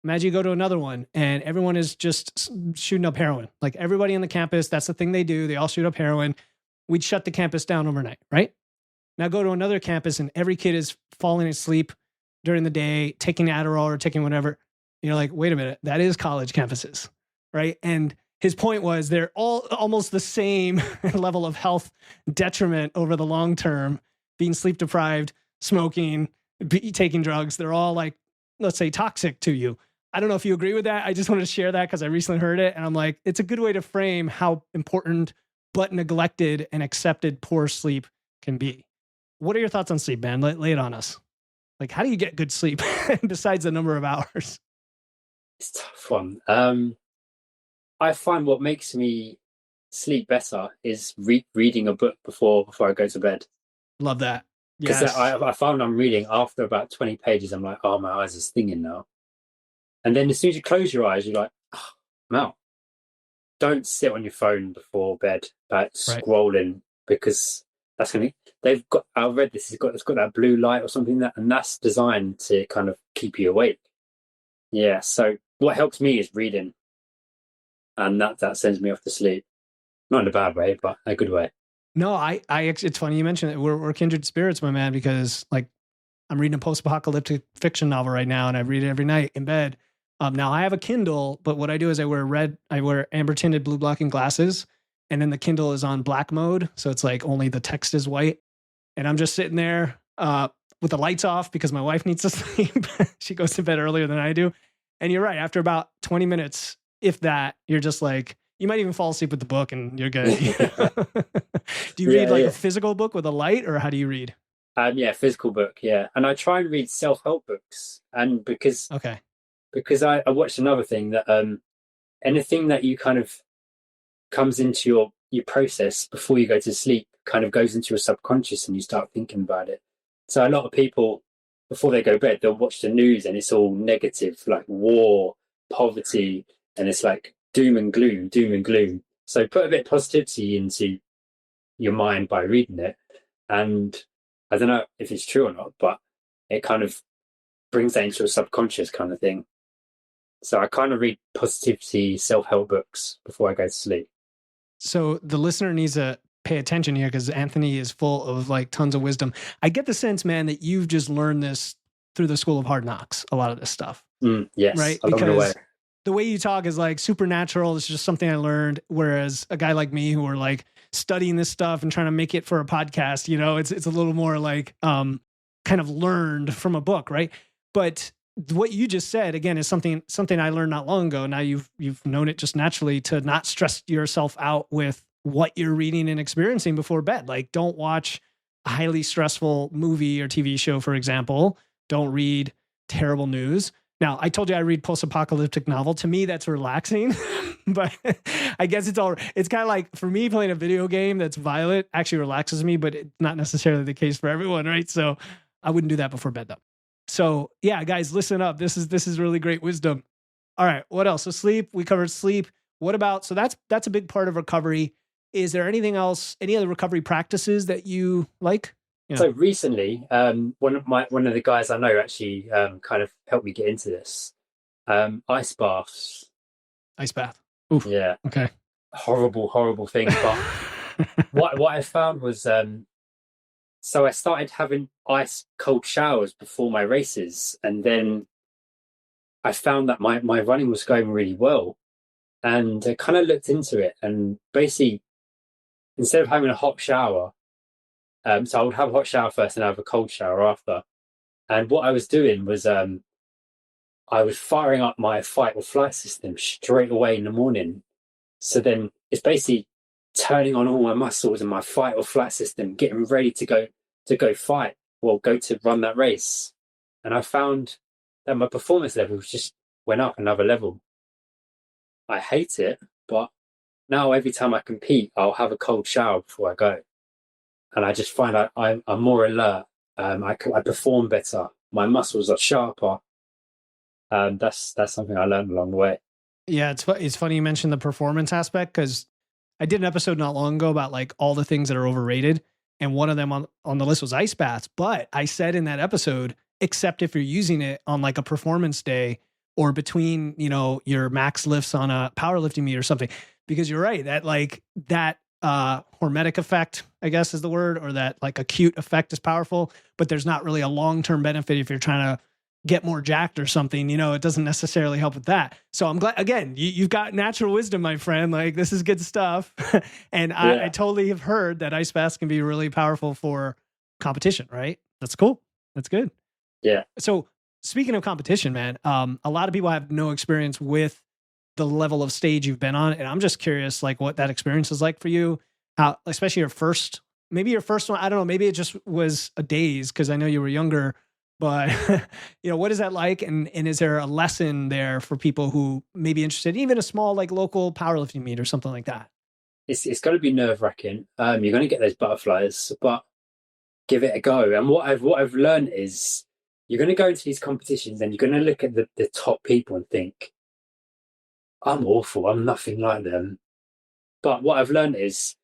Imagine you go to another one and everyone is just shooting up heroin. Like, everybody on the campus, that's the thing they do. They all shoot up heroin. We'd shut the campus down overnight, right? Now go to another campus and every kid is falling asleep during the day, taking Adderall or taking whatever. You're like, wait a minute, that is college campuses, right? And his point was they're all almost the same level of health detriment over the long term, being sleep deprived, smoking, taking drugs. They're all, like, let's say, toxic to you. I don't know if you agree with that. I just wanted to share that because I recently heard it. And I'm like, it's a good way to frame how important but neglected and accepted poor sleep can be. What are your thoughts on sleep, man? Lay it on us. Like, how do you get good sleep besides the number of hours? It's a tough one. I find what makes me sleep better is reading a book before I go to bed. Love that. Because yes. I found I'm reading after about 20 pages, I'm like, oh, my eyes are stinging now. And then as soon as you close your eyes, you're like, oh, no. Don't sit on your phone before bed, scrolling, because that's going to, I read this, it's got that blue light or something, and that's designed to kind of keep you awake. Yeah, so what helps me is reading. And that sends me off to sleep. Not in a bad way, but a good way. No, I it's funny you mentioned it. We're kindred spirits, my man, because, like, I'm reading a post-apocalyptic fiction novel right now and I read it every night in bed. Now I have a Kindle, but what I do is I wear amber tinted blue blocking glasses, and then the Kindle is on black mode. So it's like only the text is white. And I'm just sitting there with the lights off because my wife needs to sleep. She goes to bed earlier than I do. And you're right. After about 20 minutes, if that, you're just like, you might even fall asleep with the book and you're good. Do you read a physical book with a light, or how do you read? Physical book. Yeah. And I try and read self-help books. And because I watched another thing that anything that you kind of comes into your process before you go to sleep kind of goes into your subconscious and you start thinking about it. So a lot of people, before they go to bed, they'll watch the news and it's all negative, like war, poverty, and it's like doom and gloom. So put a bit of positivity into your mind by reading it. And I don't know if it's true or not, but it kind of brings that into a subconscious kind of thing. So I kind of read positivity, self-help books before I go to sleep. So the listener needs to pay attention here because Anthony is full of like tons of wisdom. I get the sense, man, that you've just learned this through the School of Hard Knocks, a lot of this stuff. Yes, Right? along the way. Because the way you talk is like supernatural. It's just something I learned. Whereas a guy like me who are like studying this stuff and trying to make it for a podcast, you know, it's a little more like kind of learned from a book, right? But what you just said again is something I learned not long ago. Now you've known it just naturally to not stress yourself out with what you're reading and experiencing before bed. Like, don't watch a highly stressful movie or TV show, for example. Don't read terrible news. Now, I told you I read post-apocalyptic novel. To me, that's relaxing, but I guess it's kind of like, for me, playing a video game that's violent actually relaxes me, but it's not necessarily the case for everyone, right? So I wouldn't do that before bed, though. So yeah, guys, listen up. This is really great wisdom. All right, what else? So sleep, we covered sleep. What about, so that's a big part of recovery. Is there anything else, any other recovery practices that you like? Yeah. So recently, one of the guys I know actually kind of helped me get into this. Ice baths. Ice bath. Oof. Yeah. Okay. Horrible thing. But what I found was, so I started having ice cold showers before my races, and then I found that my running was going really well. And I kind of looked into it, and basically, instead of having a hot shower, so I would have a hot shower first and have a cold shower after. And what I was doing was I was firing up my fight or flight system straight away in the morning. So then it's basically turning on all my muscles and my fight or flight system, getting ready to go fight or go to run that race. And I found that my performance levels just went up another level. I hate it, but now every time I compete, I'll have a cold shower before I go. And I just find I'm more alert. I perform better. My muscles are sharper. That's something I learned along the way. Yeah, it's funny you mentioned the performance aspect, because I did an episode not long ago about like all the things that are overrated, and one of them on the list was ice baths. But I said in that episode, except if you're using it on like a performance day or between, you know, your max lifts on a powerlifting meet or something, because you're right that like that hormetic effect, I guess is the word, or that like acute effect is powerful, but there's not really a long-term benefit if you're trying to get more jacked or something, you know, it doesn't necessarily help with that. So I'm glad, again, you've got natural wisdom, my friend, like this is good stuff. And I totally have heard that ice baths can be really powerful for competition, right? That's cool. That's good. Yeah. So speaking of competition, man, a lot of people have no experience with the level of stage you've been on. And I'm just curious, like what that experience is like for you, how, especially your first one, I don't know, maybe it just was a daze because I know you were younger, but you know, what is that like? And is there a lesson there for people who may be interested, even a small, like local powerlifting meet or something like that? It's going to be nerve wracking. You're going to get those butterflies, but give it a go. And what I've learned is you're going to go into these competitions and you're going to look at the top people and think, I'm awful. I'm nothing like them. But what I've learned is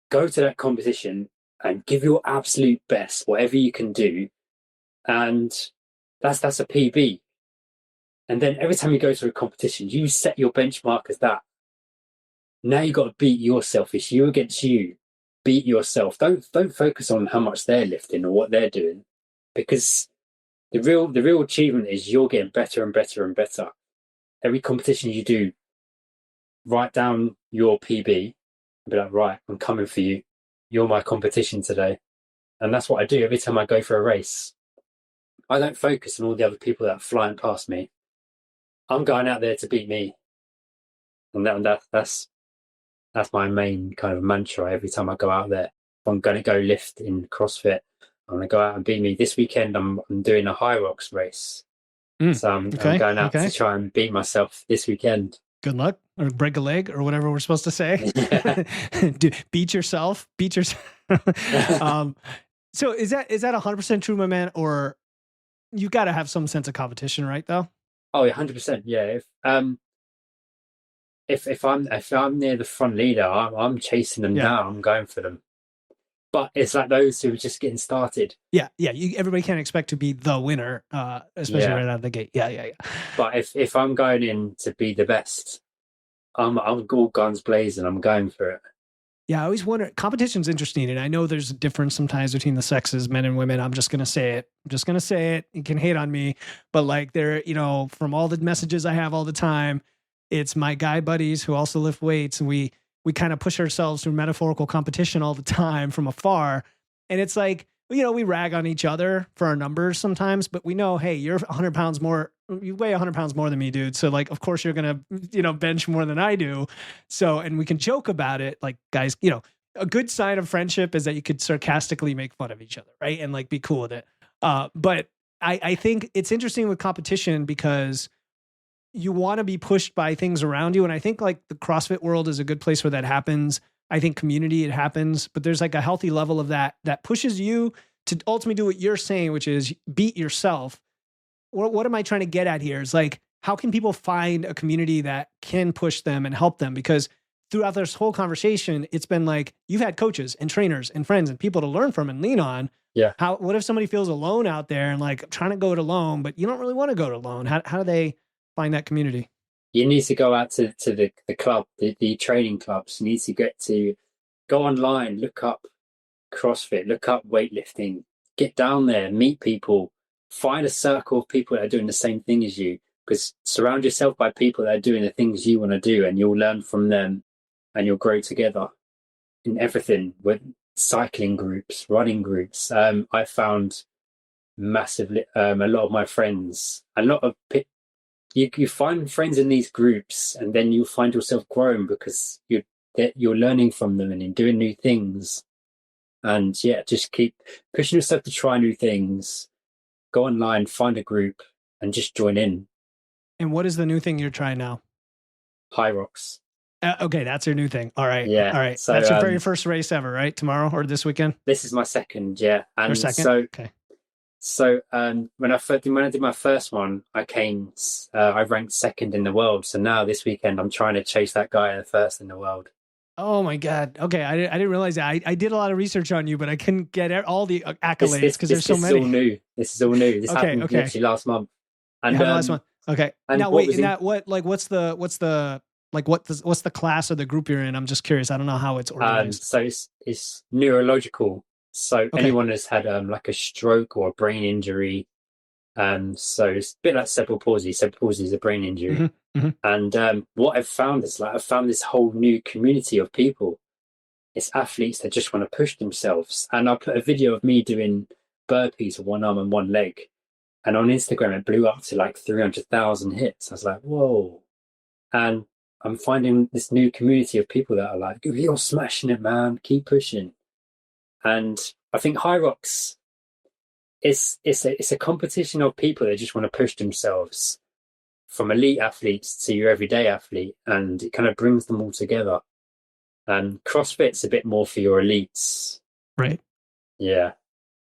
go to that competition and give your absolute best, whatever you can do. And that's a PB. And then every time you go to a competition, you set your benchmark as that. Now you got to beat yourself. It's you against you. Beat yourself. Don't focus on how much they're lifting or what they're doing, because the real achievement is you're getting better and better and better. Every competition you do, write down your PB and be like, right, I'm coming for you. You're my competition today. And that's what I do every time I go for a race. I don't focus on all the other people that are flying past me. I'm going out there to beat me. And that's my main kind of mantra every time I go out there. If I'm going to go lift in CrossFit, I'm going to go out and beat me. This weekend, I'm doing a high rocks race. So I'm going out to try and beat myself this weekend. Good luck, or break a leg, or whatever we're supposed to say. Beat yourself. So is that 100% true, my man? Or you got to have some sense of competition, right? Though. Oh, 100%. Yeah. If I'm near the front leader, I'm chasing them down. I'm going for them. But it's like those who are just getting started. Yeah. Everybody can't expect to be the winner, especially right out of the gate. Yeah. But if I'm going in to be the best, I'm all guns blazing. I'm going for it. Yeah, I always wonder. Competition's interesting, and I know there's a difference sometimes between the sexes, men and women. I'm just gonna say it. You can hate on me, but like there, from all the messages I have all the time, it's my guy buddies who also lift weights, and we kind of push ourselves through metaphorical competition all the time from afar, and it's like we rag on each other for our numbers sometimes, but we know, hey, you're 100 pounds more. You weigh 100 pounds more than me, dude. So like, of course you're going to, bench more than I do. So, and we can joke about it. Like guys, a good sign of friendship is that you could sarcastically make fun of each other. Right. And like, be cool with it. But I think it's interesting with competition because you want to be pushed by things around you. And I think like the CrossFit world is a good place where that happens. I think community, it happens, but there's like a healthy level of that pushes you to ultimately do what you're saying, which is beat yourself. What am I trying to get at here? Is like, how can people find a community that can push them and help them? Because throughout this whole conversation, it's been like, you've had coaches and trainers and friends and people to learn from and lean on. Yeah. What if somebody feels alone out there and like trying to go it alone, but you don't really want to go it alone? How do they find that community? You need to go out to the club, the training clubs. You need to go online, look up CrossFit, look up weightlifting, get down there, meet people, find a circle of people that are doing the same thing as you, because surround yourself by people that are doing the things you want to do, and you'll learn from them and you'll grow together in everything, with cycling groups, running groups. I found massively, a lot of my friends, you find friends in these groups, and then you find yourself growing because you're learning from them and you're doing new things. And yeah, just keep pushing yourself to try new things. Go online, find a group, and just join in. And what is the new thing you're trying now? High rocks. Okay, that's your new thing. All right. Yeah. All right. So, that's your very first race ever, right? Tomorrow or this weekend? This is my second, yeah. And your second? Okay. So when I did my first one, I ranked second in the world. So now this weekend, I'm trying to chase that guy in first in the world. Oh my God. Okay. I didn't realize that. I did a lot of research on you, but I couldn't get all the accolades because there's so many. This is all new. This happened literally last month. And last month. Okay. Now wait, what's the class or the group you're in? I'm just curious. I don't know how it's organized. So it's neurological. So anyone has had like a stroke or a brain injury. So it's a bit like cerebral palsy. Cerebral palsy is a brain injury. Mm-hmm. And what I've found is I've found this whole new community of people. It's athletes that just want to push themselves. And I put a video of me doing burpees with one arm and one leg. And on Instagram, it blew up to like 300,000 hits. I was like, whoa. And I'm finding this new community of people that are like, you're smashing it, man. Keep pushing. And I think High Rocks, it's a competition of people that just want to push themselves, from elite athletes to your everyday athlete, and it kind of brings them all together. And CrossFit's a bit more for your elites. Right. Yeah.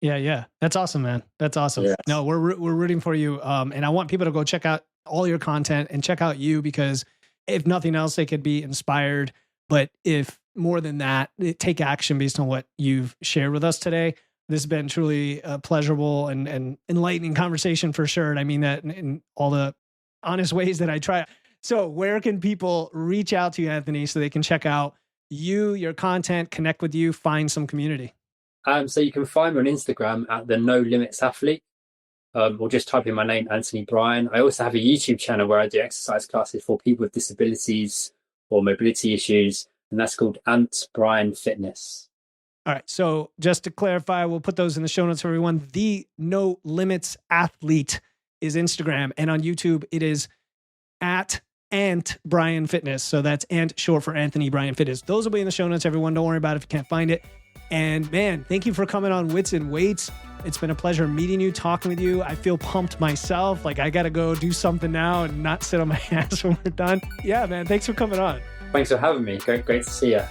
Yeah. That's awesome, man. That's awesome. Yes. No, we're rooting for you. And I want people to go check out all your content and check out you, because if nothing else, they could be inspired. But if more than that, take action based on what you've shared with us today. This has been truly a pleasurable and enlightening conversation for sure. And I mean that in all the honest ways that I try. So where can people reach out to you, Anthony, so they can check out you, your content, connect with you, find some community? So you can find me on Instagram at the No Limits Athlete, or just type in my name, Anthony Bryan. I also have a YouTube channel where I do exercise classes for people with disabilities or mobility issues, and that's called Ant Bryan Fitness. All right. So just to clarify, we'll put those in the show notes for everyone. The No Limits Athlete is Instagram, and on YouTube it is at Ant Bryan Fitness. So that's Ant short for Anthony Bryan Fitness. Those will be in the show notes, everyone. Don't worry about it if you can't find it. And man, thank you for coming on Wits and Weights. It's been a pleasure meeting you, talking with you. I feel pumped myself. Like I got to go do something now and not sit on my ass when we're done. Yeah, man. Thanks for coming on. Thanks for having me. Great to see you.